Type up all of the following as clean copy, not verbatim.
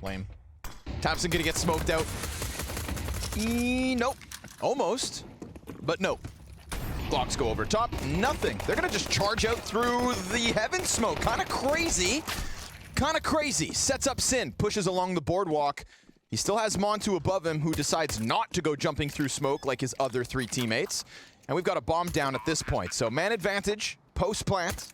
Lame. stavn gonna get smoked out. Nope. Almost, but nope. Blocks go over top, nothing. They're gonna just charge out through the heaven smoke. Kinda crazy. Kinda crazy. Sets up Sin, pushes along the boardwalk. He still has Montu above him, who decides not to go jumping through smoke like his other three teammates. And we've got a bomb down at this point. So man advantage, post plant,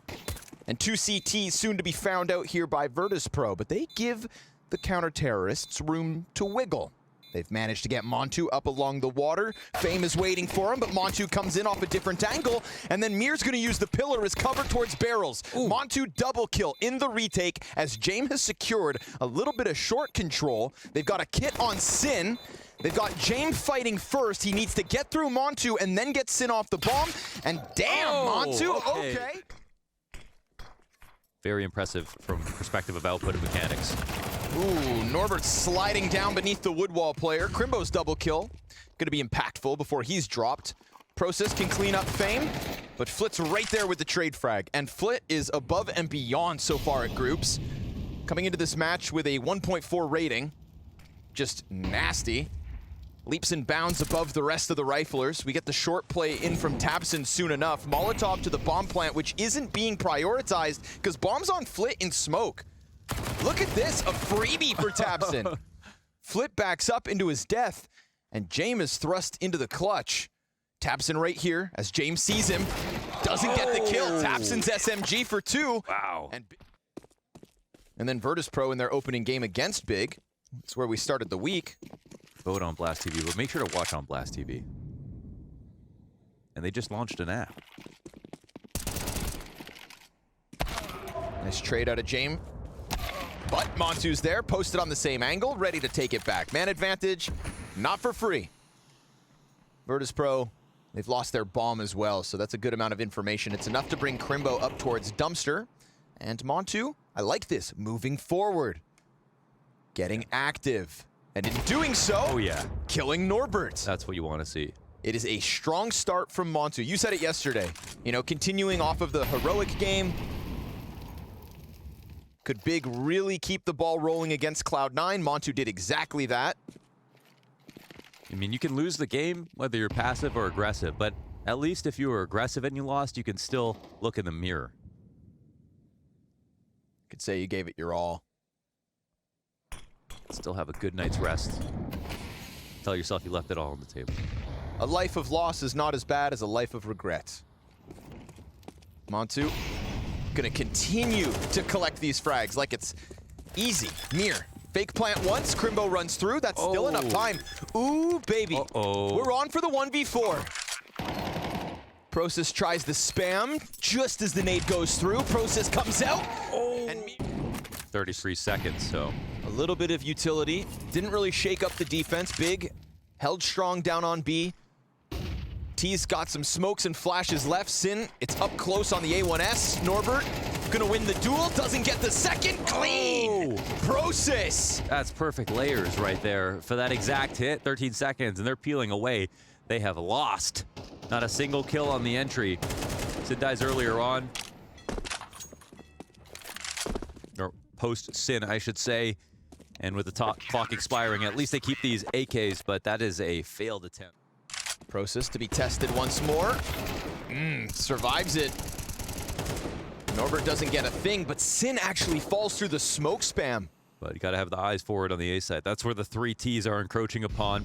and 2 CTs soon to be found out here by Virtus Pro, but they give the counter-terrorists room to wiggle. They've managed to get Montu up along the water. Fame is waiting for him, but Montu comes in off a different angle, and then Mir's gonna use the pillar as cover towards barrels. Ooh. Montu double kill in the retake as Jame has secured a little bit of short control. They've got a kit on Sin. They've got Jame fighting first. He needs to get through Montu and then get Sin off the bomb. And damn, Montu, okay. Very impressive from perspective of output and mechanics. Ooh, Norbert sliding down beneath the wood wall player. Crimbo's double kill. Gonna be impactful before he's dropped. Process can clean up Fame, but Flit's right there with the trade frag. And Flit is above and beyond so far at groups. Coming into this match with a 1.4 rating. Just nasty. Leaps and bounds above the rest of the riflers. We get the short play in from stavn soon enough. Molotov to the bomb plant, which isn't being prioritized because bomb's on Flit in smoke. Look at this, a freebie for stavn. Flit backs up into his death, and Jame is thrust into the clutch. stavn right here, as Jame sees him, doesn't get the kill. stavn's SMG for 2. Wow. And then Virtus Pro in their opening game against Big. That's where we started the week. Vote on Blast TV, but make sure to watch on Blast TV. And they just launched an app. Nice trade out of Jame. But Montu's there, posted on the same angle, ready to take it back. Man advantage, not for free. Virtus Pro, they've lost their bomb as well, so that's a good amount of information. It's enough to bring Crimbo up towards Dumpster. And Montu, I like this, moving forward. Getting active. And in doing so, killing Norbert. That's what you want to see. It is a strong start from Montu. You said it yesterday. You know, continuing off of the heroic game. Could Big really keep the ball rolling against Cloud9? Montu did exactly that. I mean, you can lose the game whether you're passive or aggressive, but at least if you were aggressive and you lost, you can still look in the mirror. Could say you gave it your all. Still have a good night's rest. Tell yourself you left it all on the table. A life of loss is not as bad as a life of regret. Montu gonna continue to collect these frags like it's easy. Mir, fake plant once, Crimbo runs through, that's still enough time. Ooh, baby. We're on for the 1v4. Process tries the spam just as the nade goes through. Process comes out. And 33 seconds, so. A little bit of utility. Didn't really shake up the defense. Big held strong down on B. T's got some smokes and flashes left. Sin, it's up close on the A1S. Norbert gonna win the duel. Doesn't get the second. Clean! Process! That's perfect layers right there for that exact hit. 13 seconds, and they're peeling away. They have lost. Not a single kill on the entry. Sid dies earlier on. Or post Sin, I should say. And with the clock expiring, at least they keep these AKs, but that is a failed attempt. Process to be tested once more. Survives it. Norbert doesn't get a thing, but Sin actually falls through the smoke spam. But you gotta have the eyes forward on the A side. That's where the 3 Ts are encroaching upon.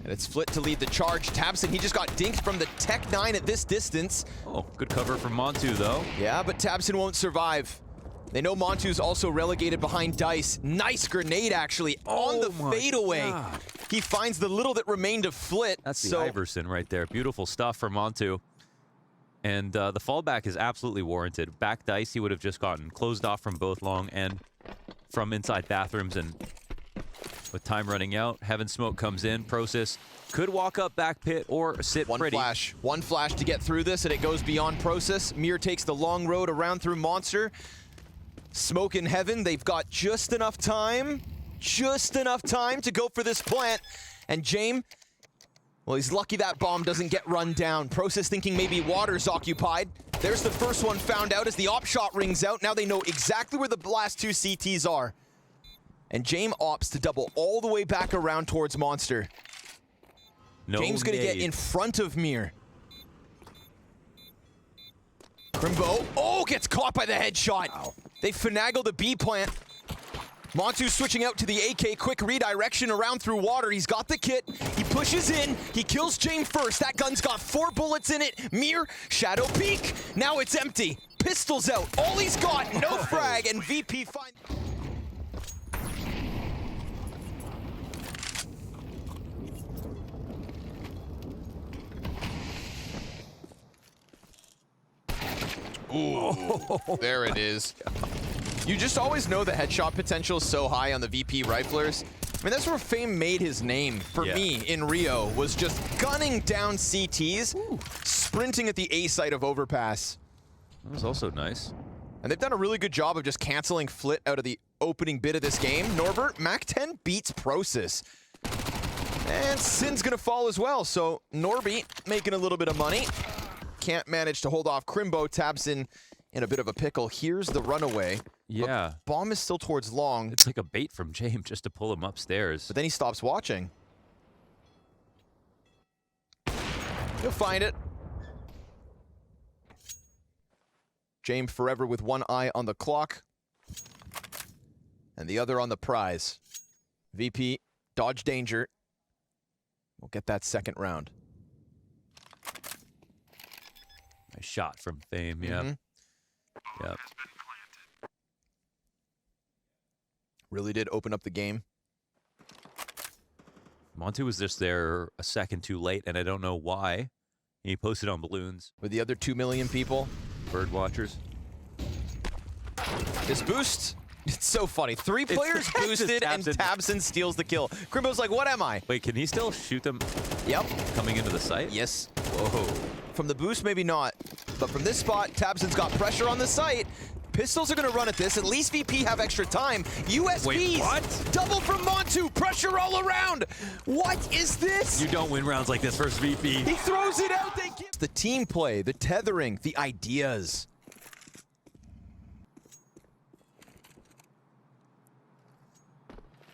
And it's Flit to lead the charge. stavn, he just got dinked from the Tech 9 at this distance. Oh, good cover from Montu, though. Yeah, but stavn won't survive. They know Montu's also relegated behind Dice. Nice grenade, actually, on the fadeaway. God. He finds the little that remained of Flit. That's the Iverson right there. Beautiful stuff from Montu. And the fallback is absolutely warranted. Back Dice, he would have just gotten closed off from both long and from inside bathrooms. And with time running out, Heaven Smoke comes in. Process could walk up back pit or sit pretty. One flash to get through this, and it goes beyond Process. Mir takes the long road around through Monster. Smoke in Heaven, they've got just enough time to go for this plant. And Jame, well, he's lucky that bomb doesn't get run down. Process thinking maybe water's occupied. There's the first one found out as the op shot rings out. Now they know exactly where the last 2 CTs are. And James opts to double all the way back around towards Monster. No James gonna get in front of Mir. Crimbo, oh, gets caught by the headshot. Wow. They finagle the B plant. Montu switching out to the AK, quick redirection around through water. He's got the kit, he pushes in, he kills James first. That gun's got 4 bullets in it. Mir, shadow peek, now it's empty. Pistols out, all he's got, no frag, and VP finds... Ooh, there it is. You just always know the headshot potential is so high on the VP riflers. I mean, that's where Fame made his name for me in Rio, was just gunning down CTs, sprinting at the A site of overpass. That was also nice. And they've done a really good job of just canceling Flit out of the opening bit of this game. Norbert, Mac 10 beats Prosis. And Sin's gonna fall as well, so Norby making a little bit of money. Can't manage to hold off Crimbo, tabs in a bit of a pickle. Here's the runaway. Yeah. But bomb is still towards long. It's like a bait from James just to pull him upstairs. But then he stops watching. He'll find it. James forever with one eye on the clock. And the other on the prize. VP, dodge danger. We'll get that second round. Nice shot from Fame, yeah. Yeah. Really did open up the game. Montu was just there a second too late, and I don't know why. He posted on balloons. With the other 2 million people. Bird watchers. This boost, it's so funny. 3 players boosted and Tabson steals the kill. Crimbo's like, what am I? Wait, can he still shoot them? Yep. Coming into the site? Yes. Whoa. From the boost, maybe not. But from this spot, Tabson's got pressure on the site. Pistols are going to run at this. At least VP have extra time. USBs. Wait, what? Double from Montu. Pressure all around. What is this? You don't win rounds like this versus VP. He throws it out. They give the team play, the tethering, the ideas.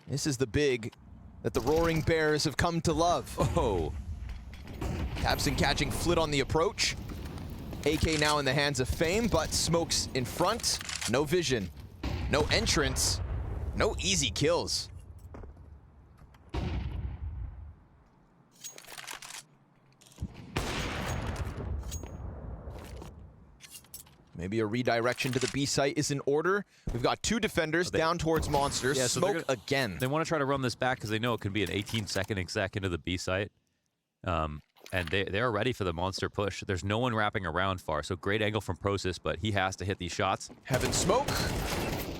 This is the big that the Roaring Bears have come to love. Oh. Tabson catching Flit on the approach. AK now in the hands of Fame, but smokes in front. No vision, no entrance, no easy kills. Maybe a redirection to the B site is in order. We've got 2 defenders down towards Monsters. Yeah, so Smoke again. They want to try to run this back because they know it can be an 18-second exec into the B site. And they're ready for the Monster push. There's no one wrapping around far, so great angle from Prosis, but he has to hit these shots. Heaven smoke.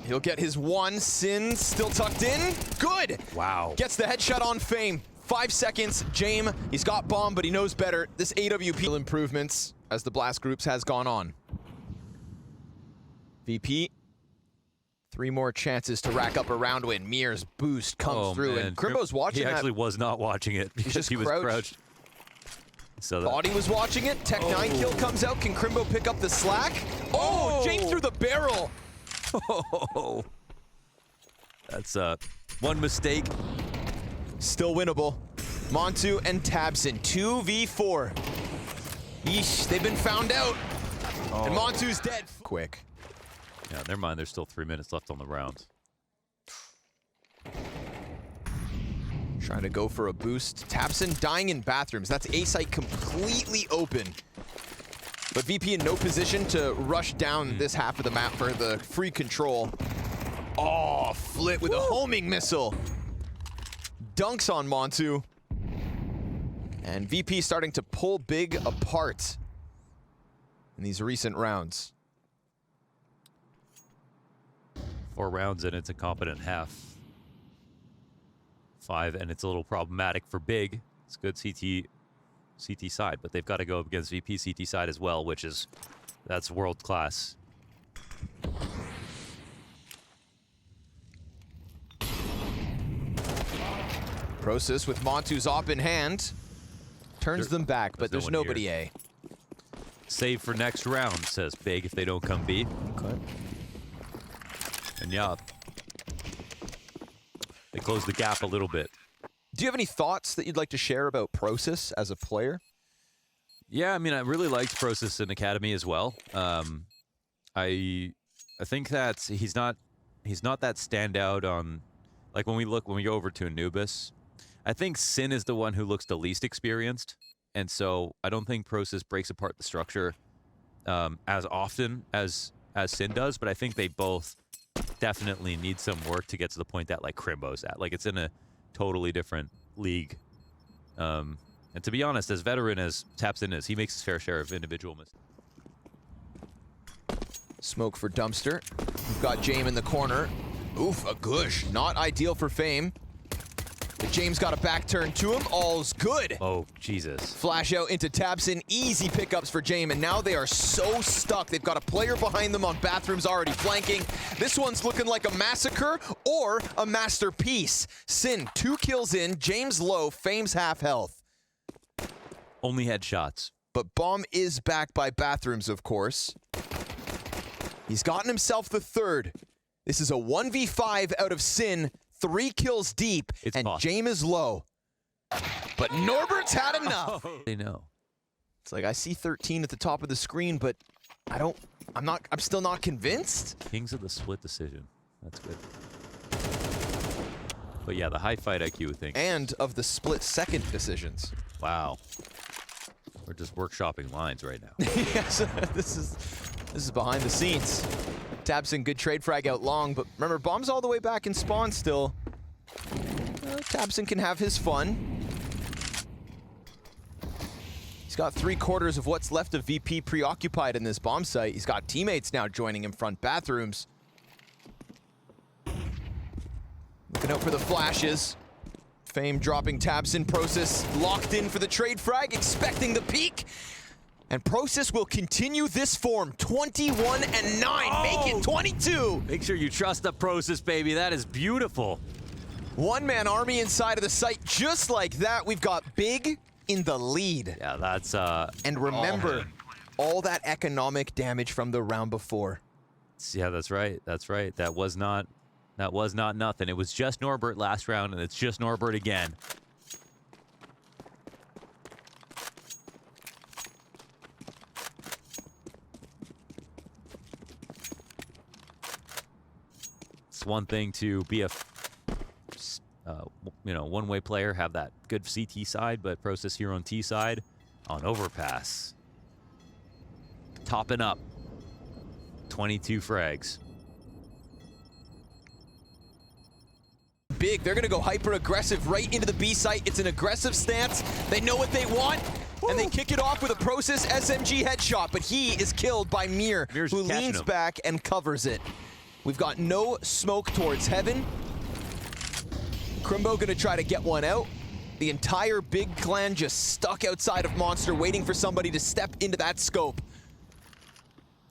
He'll get his one. Sin still tucked in. Good. Wow. Gets the headshot on Fame. 5 seconds. James, he's got bomb, but he knows better. This AWP improvements as the blast groups has gone on. VP. 3 more chances to rack up a round win. Mir's boost comes through, man. and Crimbo's watching that. He actually was not watching it because he was crouched. So Thought he was watching it. Tech 9 kill comes out. Can Crimbo pick up the slack? Oh, James through the barrel. Oh. That's one mistake. Still winnable. Montu and Tabson, 2v4. Yeesh, they've been found out. And Montu's dead. Quick. Yeah, never mind. There's still 3 minutes left on the round. Trying to go for a boost. Tabson dying in bathrooms. That's A site completely open. But VP in no position to rush down this half of the map for the free control. Oh, Flit with a homing missile. Dunks on Montu. And VP starting to pull big apart in these recent rounds. 4 rounds and it's a competent half. 5 and it's a little problematic for Big. It's good CT side, but they've got to go up against VP CT side as well, which is, that's world class. Prosis with Montu's op in hand. Turns them back, but there's nobody A. Save for next round, says Big, if they don't come B. Okay. And yeah, close the gap a little bit. Do you have any thoughts that you'd like to share about Prosus as a player? Yeah, I mean, I really liked Prosus in Academy as well. I think that he's not that standout on, like, when we go over to Anubis. I think Sin is the one who looks the least experienced, and so I don't think Prosus breaks apart the structure as often as Sin does, but I think they both definitely need some work to get to the point that, like, Crimbo's at. Like, it's in a totally different league. And to be honest, as veteran as tabseN is, he makes his fair share of individual mistakes. Smoke for Dumpster. We've got James in the corner. Oof, a gush. Not ideal for Fame. But James got a back turn to him. All's good. Oh, Jesus. Flash out into tabseN. Easy pickups for James, and now they are so stuck. They've got a player behind them on bathrooms already flanking. This one's looking like a massacre or a masterpiece. Sin, 2 kills in. James low. Fame's half health. Only headshots. But Bomb is back by bathrooms, of course. He's gotten himself the 3rd. This is a 1v5 out of Sin. 3 kills deep, and James is low. But Norbert's had enough. They know. It's like, I see 13 at the top of the screen, but I'm still not convinced. Kings of the split decision. That's good. But yeah, the high fight IQ thing. And of the split second decisions. Wow. We're just workshopping lines right now. Yes, this is behind the scenes. tabseN, good trade frag out long, but remember, Bomb's all the way back in spawn still. tabseN can have his fun. He's got 3/4 of what's left of VP preoccupied in this bomb site. He's got teammates now joining him front bathrooms. Looking out for the flashes. Fame dropping tabseN. Prosus locked in for the trade frag, expecting the peak. And Prosus will continue this form, 21-9, make it 22. Make sure you trust the Prosus, baby. That is beautiful. One-man army inside of the site, just like that. We've got Big in the lead. Yeah, that's and remember, all that economic damage from the round before. Yeah, that's right. That's right. That was not nothing. It was just Norbert last round, and it's just Norbert again. It's one thing to be a one-way player, have that good CT side, but Prosus here on T side on overpass. Topping up. 22 frags. Big, they're gonna go hyper-aggressive right into the B site. It's an aggressive stance. They know what they want, and they kick it off with a Prosus SMG headshot, but he is killed by Mir, who leans back and covers it. We've got no smoke towards heaven. Crimbo gonna try to get one out. The entire Big clan just stuck outside of Monster, waiting for somebody to step into that scope.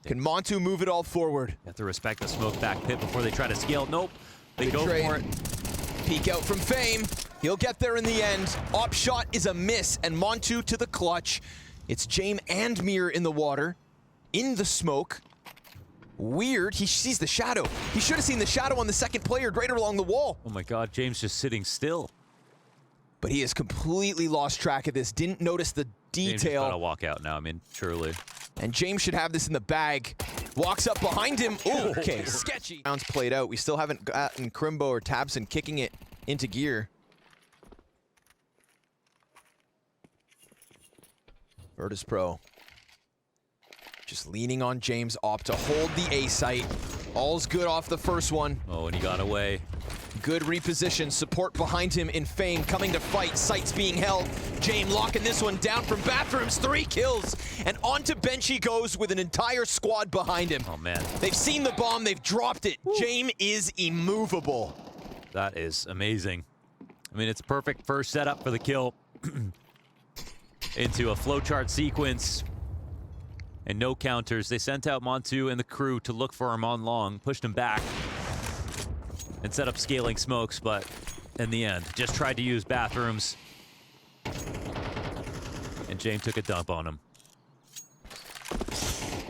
Can Montu move it all forward? You have to respect the smoke back pit before they try to scale. Nope, they go for it. Peek out from Fame. He'll get there in the end. Op shot is a miss, and Montu to the clutch. It's James and Mir in the water, in the smoke. Weird, he sees the shadow. He should have seen the shadow on the second player right along the wall. Oh my God, James just sitting still. But he has completely lost track of this, didn't notice the detail. James just gotta walk out now, I mean, surely. And James should have this in the bag. Walks up behind him. Ooh, okay, sketchy. Rounds played out. We still haven't gotten Crimbo or tabseN kicking it into gear. VIRTUS Pro. Just leaning on James Op to hold the A site. All's good off the first one. Oh, and he got away. Good reposition. Support behind him in Fame. Coming to fight. Sights being held. James locking this one down from bathrooms. 3 kills. And onto bench he goes with an entire squad behind him. Oh, man. They've seen the bomb. They've dropped it. Woo. James is immovable. That is amazing. I mean, it's a perfect first setup for the kill. Into a flowchart sequence. And no counters. They sent out Montu and the crew to look for him on long. Pushed him back. And set up scaling smokes, but in the end, just tried to use bathrooms. And James took a dump on him.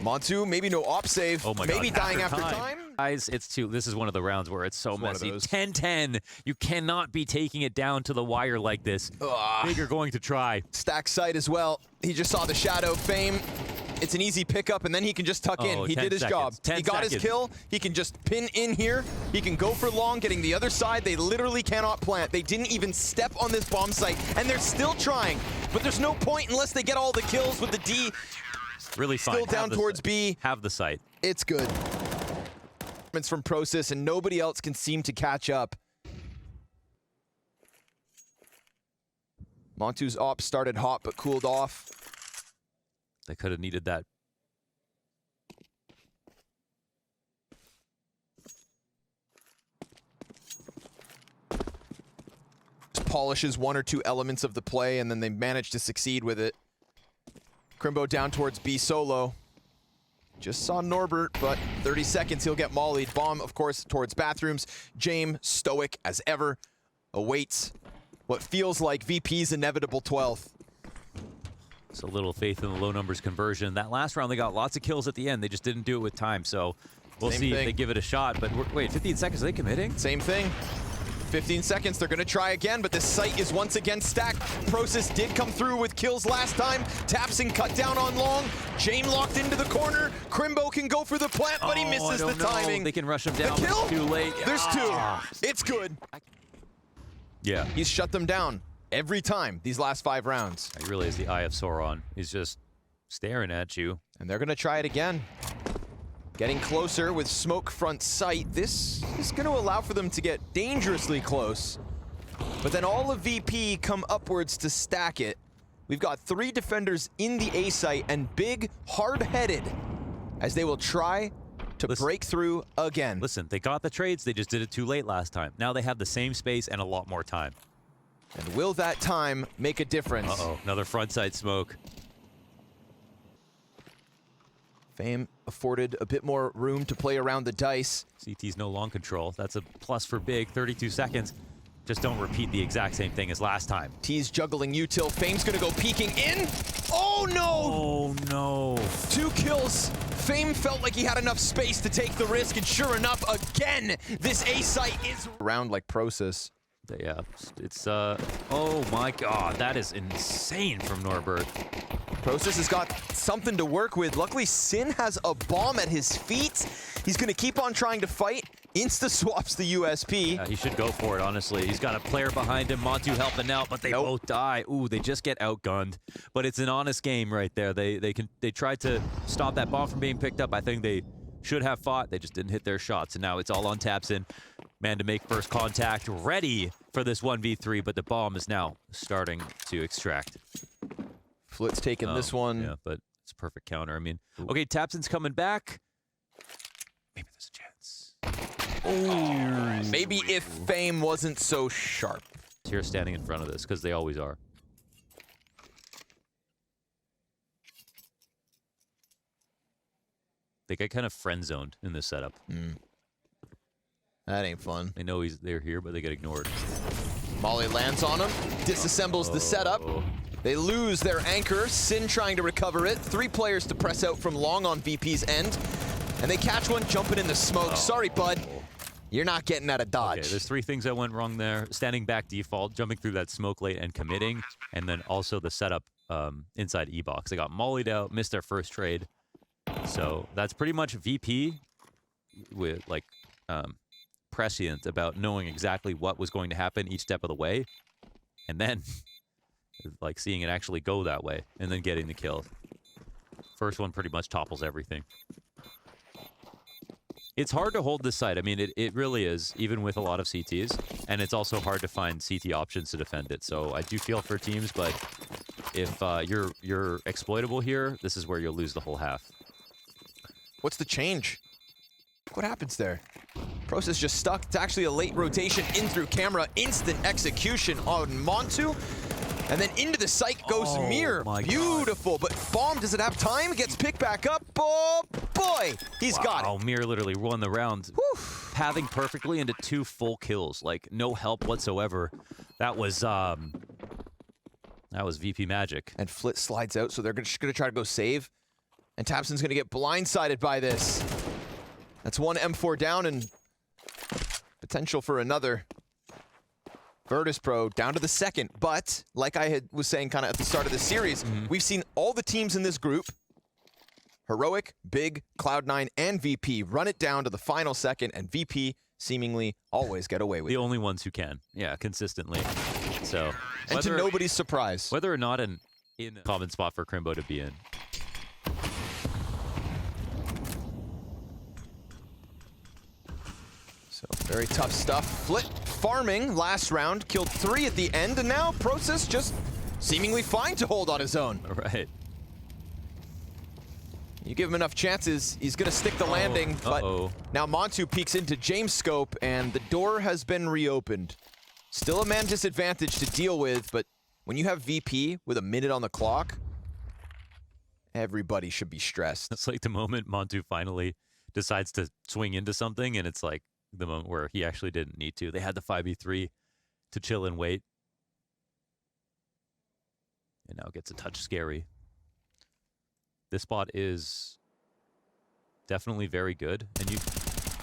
Montu, maybe no op save. Oh my maybe God, dying after time. Guys, this is one of the rounds where it's so messy. 10-10. You cannot be taking it down to the wire like this. Big are going to try. Stack sight as well. He just saw the shadow. Fame. It's an easy pickup, and then he can just tuck in. He did his job. He got his kill. He can just pin in here. He can go for long, getting the other side. They literally cannot plant. They didn't even step on this bomb site, and they're still trying. But there's no point unless they get all the kills with the D. Really fine. Still down towards B. Have the site. It's good. It's from Process, and nobody else can seem to catch up. Montu's op started hot, but cooled off. They could have needed that. Just polishes one or two elements of the play, and then they manage to succeed with it. Crimbo down towards B solo. Just saw Norbert, but 30 seconds, he'll get mollied. Bomb, of course, towards bathrooms. James, stoic as ever, awaits what feels like VP's inevitable 12th. It's a little faith in the low numbers conversion. That last round, they got lots of kills at the end. They just didn't do it with time, so we'll see if they give it a shot. But wait, 15 seconds, are they committing? Same thing. 15 seconds, they're gonna try again, but this site is once again stacked. Process did come through with kills last time. Tapson cut down on long. Jame locked into the corner. Crimbo can go for the plant, but he misses the timing. They can rush him down, the kill? But it's too late. There's two. It's good. Yeah. He's shut them down every time these last 5 rounds. He really is the Eye of Sauron. He's just staring at you. And they're gonna try it again. Getting closer with smoke front sight. This is gonna allow for them to get dangerously close. But then all of VP come upwards to stack it. We've got 3 defenders in the A site, and Big hard-headed as they will try to break through again. Listen, they got the trades, they just did it too late last time. Now they have the same space and a lot more time. And will that time make a difference? Uh-oh, another frontside smoke. Fame afforded a bit more room to play around the dice. CT's no long control. That's a plus for Big, 32 seconds. Just don't repeat the exact same thing as last time. T's juggling util. Fame's gonna go peeking in. Oh no! Oh no. 2 kills. Fame felt like he had enough space to take the risk, and sure enough, again, this A site is round like Process. Yeah, it's, oh my god, that is insane from Norbert. Process has got something to work with. Luckily, Sin has a bomb at his feet. He's gonna keep on trying to fight. Insta swaps the USP. He should go for it, honestly. He's got a player behind him, Montu helping out, but they both die. Ooh, they just get outgunned. But it's an honest game right there. They tried to stop that bomb from being picked up. I think they should have fought. They just didn't hit their shots, and now it's all on Tapson. Man to make first contact, ready for this 1v3, but the bomb is now starting to extract. Flit's taking this one. Yeah, but it's a perfect counter. I mean, okay, Tapson's coming back. Maybe there's a chance. Oh, maybe if Fame wasn't so sharp. Here standing in front of this, because they always are. They get kind of friend-zoned in this setup. That ain't fun. They know they're here, but they get ignored. Molly lands on him, disassembles the setup. They lose their anchor. Sin trying to recover it. 3 players to press out from long on VP's end. And they catch one jumping in the smoke. Sorry, bud. You're not getting out of dodge. Okay, there's 3 things that went wrong there. Standing back default, jumping through that smoke late and committing. And then also the setup inside E-box. They got mollied out, missed their first trade. So that's pretty much VP with like prescient about knowing exactly what was going to happen each step of the way. And then like seeing it actually go that way and then getting the kill. First one pretty much topples everything. It's hard to hold this site. I mean, it really is, even with a lot of CTs. And it's also hard to find CT options to defend it. So I do feel for teams, but if you're exploitable here, this is where you'll lose the whole half. What's the change? What happens there? Process just stuck. It's actually a late rotation in through camera. Instant execution on Montu. And then into the site goes Mir. Beautiful. But Bomb, does it have time? Gets picked back up. Oh, boy. He's got it. Oh, Mir literally won the round. Pathing perfectly into 2 full kills. Like, no help whatsoever. That was VP magic. And Flit slides out, so they're just going to try to go save. And Tapson's going to get blindsided by this. That's one M4 down and potential for another. VIRTUS Pro down to the second, but like I was saying kind of at the start of the series, we've seen all the teams in this group, Heroic, Big, Cloud9, and VP, run it down to the final second, and VP seemingly always get away with it. The only ones who can, yeah, consistently. So, and to nobody's surprise. Whether or not in a common spot for Crimbo to be in. So very tough stuff. Flit farming last round, killed 3 at the end, and now Process just seemingly fine to hold on his own. All right. You give him enough chances, he's gonna stick the landing, but now Montu peeks into James' scope, and the door has been reopened. Still a man disadvantage to deal with, but when you have VP with a minute on the clock, everybody should be stressed. It's like the moment Montu finally decides to swing into something, and it's like the moment where he actually didn't need to. They had the 5v3 to chill and wait. And now it gets a touch scary. This spot is definitely very good. And you...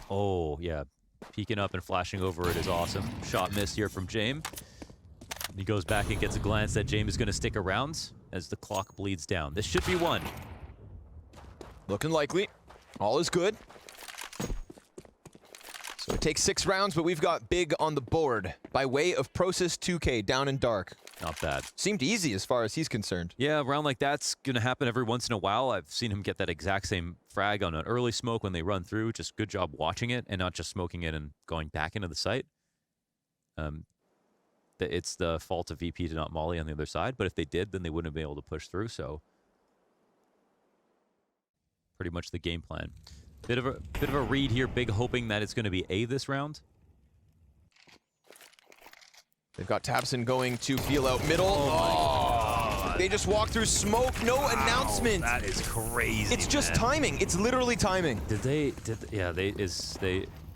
Oh, yeah. Peeking up and flashing over it is awesome. Shot missed here from James. He goes back and gets a glance that James is going to stick around as the clock bleeds down. This should be one. Looking likely. All is good. So it takes 6 rounds, but we've got Big on the board by way of Process 2K down in dark. Not bad. Seemed easy as far as he's concerned. Yeah, a round like that's going to happen every once in a while. I've seen him get that exact same frag on an early smoke when they run through. Just good job watching it and not just smoking it and going back into the site. It's the fault of VP to not molly on the other side, but if they did, then they wouldn't have been able to push through, so pretty much the game plan. Bit of a read here, Big hoping that it's going to be A this round. They've got tabseN going to feel out middle. Oh, they just walk through smoke, no announcement. That is crazy. It's just timing. It's literally timing. They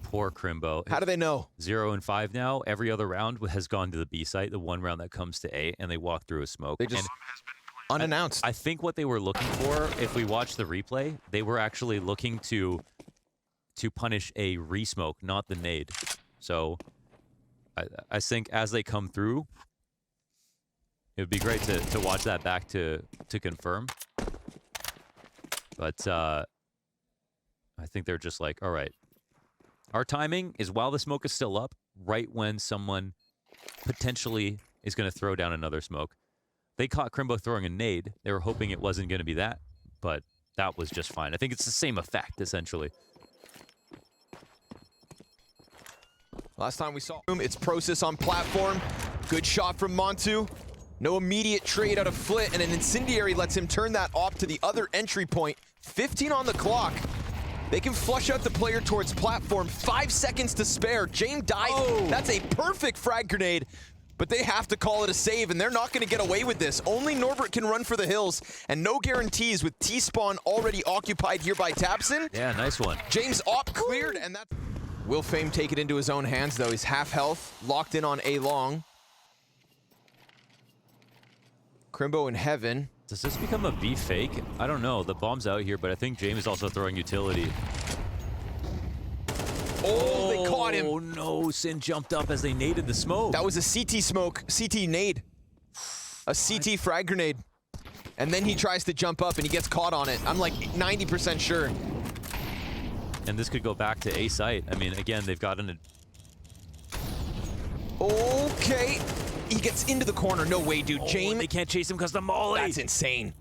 poor Crimbo. How do they know? 0 and 5 now. Every other round has gone to the B site. The one round that comes to A, and they walk through a smoke. They just unannounced. I think what they were looking for, if we watch the replay, they were actually looking to punish a re-smoke, not the nade. So I think as they come through, it would be great to watch that back to confirm. But I think they're just like, all right, our timing is while the smoke is still up, right when someone potentially is going to throw down another smoke. They caught Crimbo throwing a nade. They were hoping it wasn't going to be that, but that was just fine. I think it's the same effect, essentially. Last time we saw him, it's Process on platform. Good shot from Montu. No immediate trade out of Flit, and an Incendiary lets him turn that op to the other entry point. 15 on the clock. They can flush out the player towards platform. 5 seconds to spare. James dies. Oh. That's a perfect frag grenade, but they have to call it a save, and they're not going to get away with this. Only Norbert can run for the hills, and no guarantees with T-spawn already occupied here by tabseN. Yeah, nice one. James op cleared, and that... Will Fame take it into his own hands, though? He's half health, locked in on A long. Crimbo in heaven. Does this become a B fake? I don't know. The bomb's out here, but I think James is also throwing utility. Oh, they caught him. Oh, no. Sin jumped up as they naded the smoke. That was a CT smoke, CT nade. A CT frag grenade. And then he tries to jump up and he gets caught on it. I'm like 90% sure. And this could go back to A site. I mean, again, they've got an... Okay. He gets into the corner. No way, dude. James... They can't chase him because the molly. That's insane.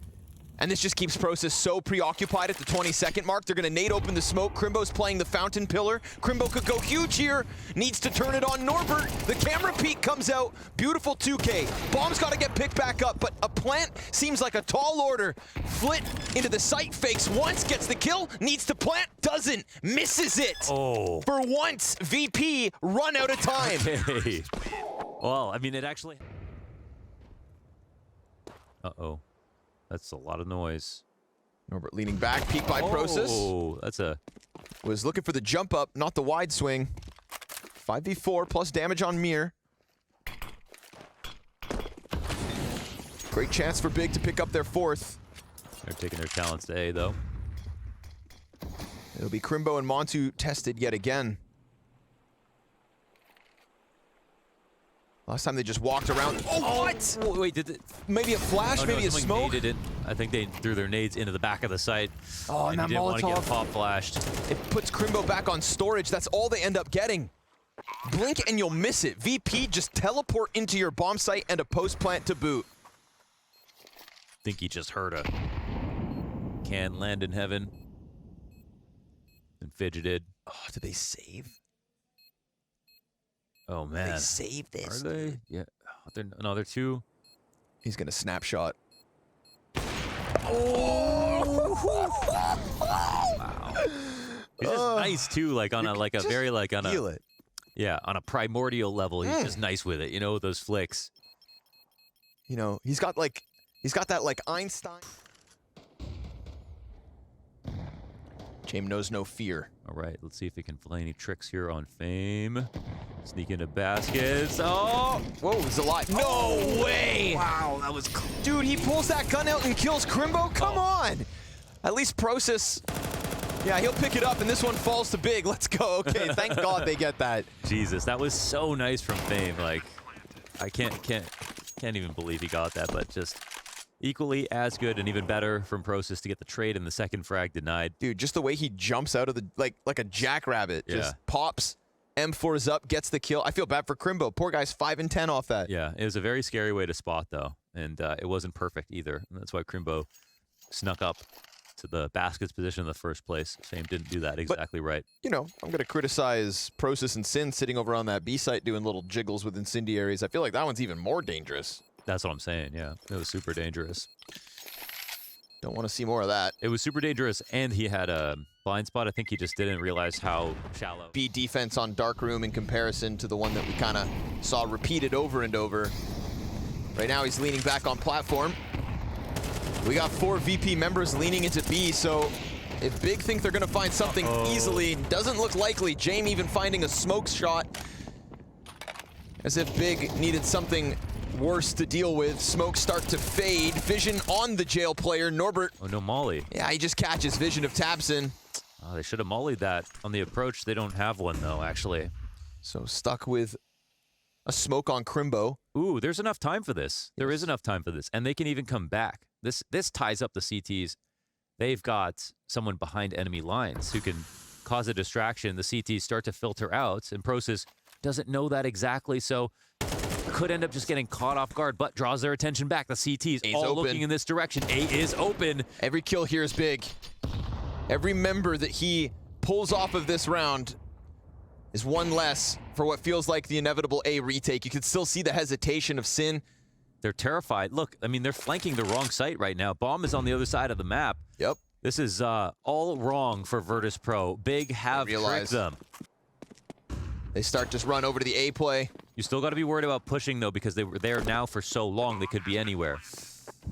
And this just keeps Process so preoccupied at the 20-second mark. They're going to nade open the smoke. Crimbo's playing the fountain pillar. Crimbo could go huge here. Needs to turn it on Norbert. The camera peek comes out. Beautiful 2K. Bomb's got to get picked back up, but a plant seems like a tall order. Flit into the site, fakes once, gets the kill, needs to plant, doesn't, misses it. Oh. For once, VP run out of time. Okay. Well, I mean, it actually... Uh-oh. That's a lot of noise. Norbert leaning back, peek by Process. Oh, that's a... Was looking for the jump up, not the wide swing. 5v4 plus damage on Mir. Great chance for Big to pick up their 4th. They're taking their talents to A, though. It'll be Crimbo and MOUZ tested yet again. Last time they just walked around. Oh, what? Wait, did it? Maybe a flash, maybe a smoke? Naded it. I think they threw their nades into the back of the site. Oh, and that didn't want to get Molotov. pop flashed. It puts Crimbo back on storage. That's all they end up getting. Blink and you'll miss it. VP, just teleport into your bomb site and a post plant to boot. Think he just heard a can land in heaven and fidgeted. Oh, did they save? Oh man, They saved this. are they? Yeah, they're two. He's gonna snapshot. Oh! Wow. He's just nice too, like on a very like on Feel a it. yeah on a primordial level. He's just nice with it, you know, with those flicks. You know, he's got that like Einstein. James knows no fear. All right, let's see if he can play any tricks here on Fame. Sneak into baskets. Oh! Whoa, he's alive. No way! Wow, that was cool. Dude, he pulls that gun out and kills Crimbo? Come on! At least Process, yeah, he'll pick it up and this one falls to big. Let's go. Okay, thank God they get that. Jesus, that was so nice from Fame. Like, I can't even believe he got that, but just equally as good and even better from Process to get the trade and the second frag denied. Dude, just the way he jumps out of the, like a jackrabbit, just pops, M4 is up, gets the kill. I feel bad for Crimbo. Poor guy's 5 and 10 off that. Yeah, it was a very scary way to spot though, and it wasn't perfect either. And that's why Crimbo snuck up to the baskets position in the first place. Fame didn't do that exactly right. You know, I'm going to criticize Process and Sin sitting over on that B site doing little jiggles with incendiaries. I feel like that one's even more dangerous. That's what I'm saying, yeah. It was super dangerous. Don't want to see more of that. It was super dangerous, and he had a blind spot. I think he just didn't realize how shallow. B defense on Dark Room in comparison to the one that we kind of saw repeated over and over. Right now he's leaning back on platform. We got 4 VP members leaning into B, so if Big think they're going to find something easily, doesn't look likely. James even finding a smoke shot. As if Big needed something worse to deal with. Smoke start to fade. Vision on the jail player, Norbert. Oh, no molly. Yeah, he just catches vision of Tabson. Oh, they should have mollied that on the approach. They don't have one, though, actually. So stuck with a smoke on Crimbo. Ooh, there's enough time for this. There is enough time for this. And they can even come back. This ties up the CTs. They've got someone behind enemy lines who can cause a distraction. The CTs start to filter out, and Process doesn't know that exactly, so could end up just getting caught off guard, but draws their attention back. The CTs A's all open. looking in this direction. A is open. Every kill here is big. Every member that he pulls off of this round is one less for what feels like the inevitable A retake. You can still see the hesitation of Sin. They're terrified. Look, I mean, they're flanking the wrong site right now. Bomb is on the other side of the map. Yep. This is all wrong for Virtus Pro. Big have tricked them. They start just run over to the A play. You still got to be worried about pushing, though, because they were there now for so long, they could be anywhere.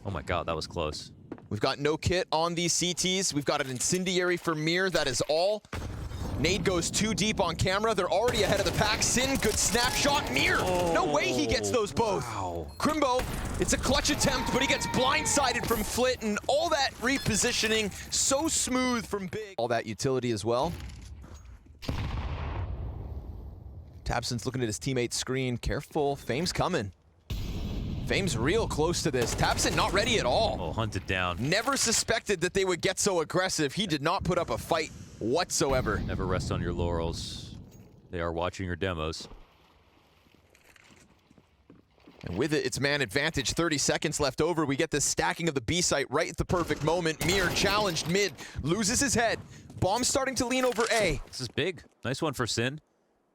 Oh my God, that was close. We've got no kit on these CTs. We've got an incendiary for Mir, that is all. Nade goes too deep on camera. They're already ahead of the pack. Sin, good snapshot. Mir, no way he gets those both. Wow. Crimbo, it's a clutch attempt, but he gets blindsided from Flit, and all that repositioning, so smooth from Big. All that utility as well. Tabson's looking at his teammate's screen. Careful, Fame's coming. Fame's real close to this. Tabson not ready at all. Oh, hunted down. Never suspected that they would get so aggressive. He did not put up a fight whatsoever. Never rest on your laurels. They are watching your demos. And with it, it's man advantage. 30 seconds left over. We get the stacking of the B site right at the perfect moment. Mir challenged mid, loses his head. Bomb starting to lean over A. This is big. Nice one for Sin.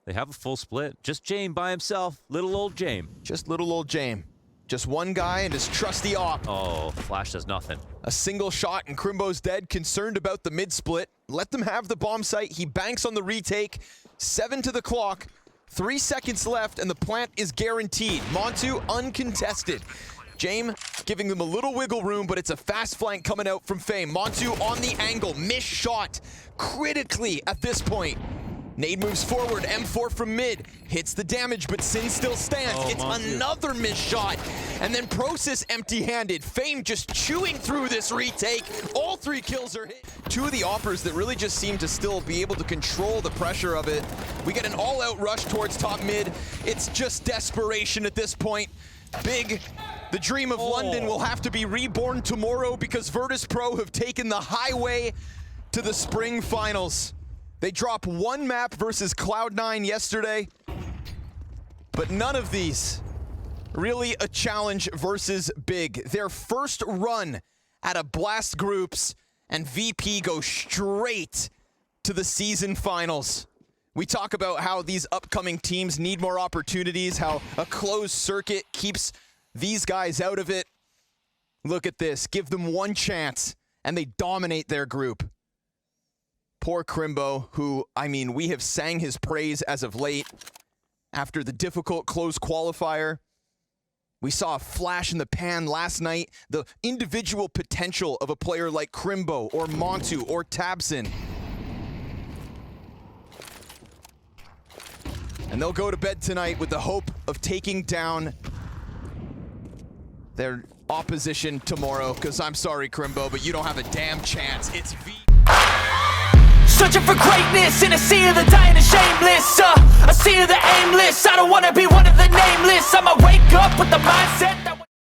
They have a full split. Just James by himself. Little old James. Just little old James. Just one guy and his trusty op. Oh, Flash does nothing. A single shot and Crimbo's dead. Concerned about the mid split. Let them have the bomb site. He banks on the retake. 7 to the clock. 3 seconds left and the plant is guaranteed. MOUZ uncontested. James giving them a little wiggle room, but it's a fast flank coming out from Fame. MOUZ on the angle. Missed shot critically at this point. Nade moves forward, M4 from mid, hits the damage, but Sin still stands. Oh, It's another missed shot. And then Process empty-handed. Fame just chewing through this retake. All 3 kills are hit. 2 of the offers that really just seem to still be able to control the pressure of it. We get an all-out rush towards top mid. It's just desperation at this point. Big, the dream of London will have to be reborn tomorrow because Virtus Pro have taken the highway to the spring finals. They dropped 1 map versus Cloud9 yesterday, but none of these really a challenge versus Big. Their first run at a Blast Groups, and VP go straight to the season finals. We talk about how these upcoming teams need more opportunities, how a closed circuit keeps these guys out of it. Look at this, give them 1 chance, and they dominate their group. Poor Crimbo, who, I mean, we have sang his praise as of late. After the difficult close qualifier, we saw a flash in the pan last night. The individual potential of a player like Crimbo or Montu or tabseN. And they'll go to bed tonight with the hope of taking down their opposition tomorrow. Because I'm sorry, Crimbo, but you don't have a damn chance. It's V. Searching for greatness in a sea of the dying and shameless, a sea of the aimless. I don't wanna be one of the nameless. I'ma wake up with the mindset